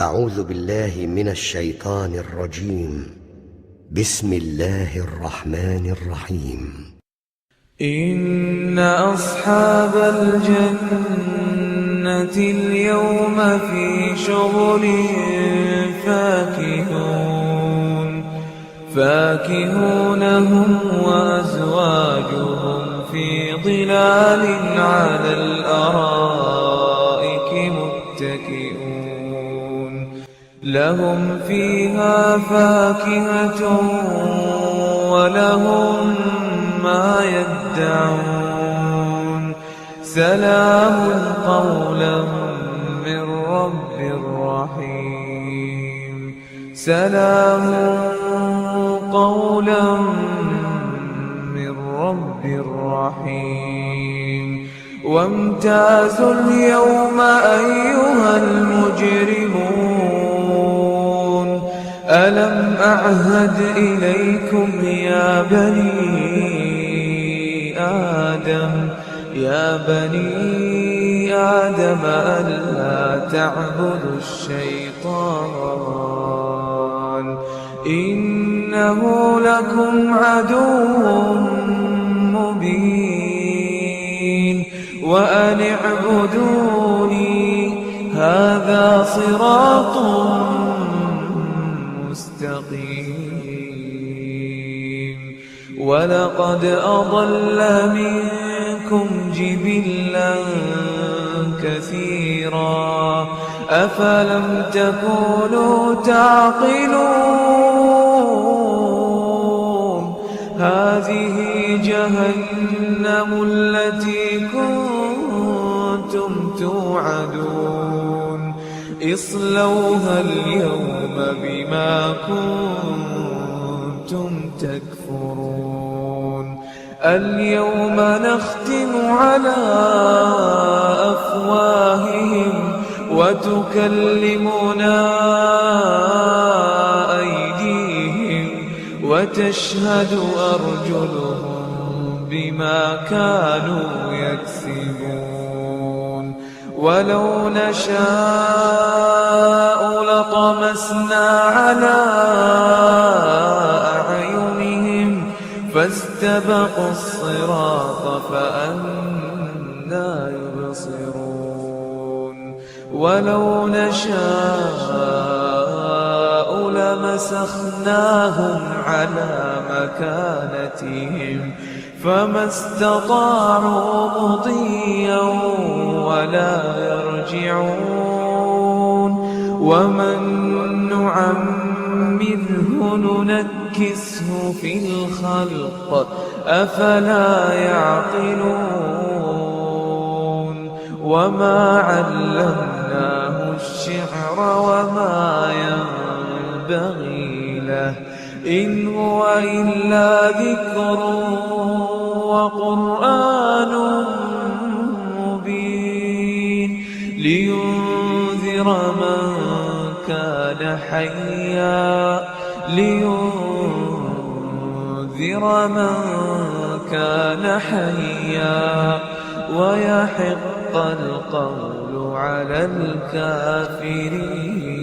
أعوذ بالله من الشيطان الرجيم. بسم الله الرحمن الرحيم. إن أصحاب الجنة اليوم في شغل فاكهون هم وأزواجهم في ظلال على الأرائك متكئون لهم فيها فاكهة ولهم ما يدعون سلام قولا من رب رحيم سلام قولا من رب رحيم وامتازوا اليوم أيها المجرمون ألم أعهد إليكم يا بني آدم ألا تعبدوا الشيطان إنه لكم عدو مبين وأن اعبدوني هذا صراط مستقيم ولقد أضل منكم جبلا كثيرا أفلم تكونوا تعقلون هذه جهنم التي كنتم توعدون اصلوها اليوم بما كنتم تكفرون اليوم نختم على أفواههم وتكلمنا أيديهم وتشهد أرجلهم بما كانوا يكسبون ولو نشاء لطمسنا على أعينهم فاستبقوا الصراط فأنى يبصرون ولو نشاء لمسخناهم على مكانتهم فما استطاعوا مضيا ولا يرجعون ومن نعمره ننكسه في الخلق أفلا يعقلون وما علمناه الشعر وما ينبغي له إن هو إلا ذكر وقرآن مبين لينذر من كان حيا ويحق القول على الكافرين.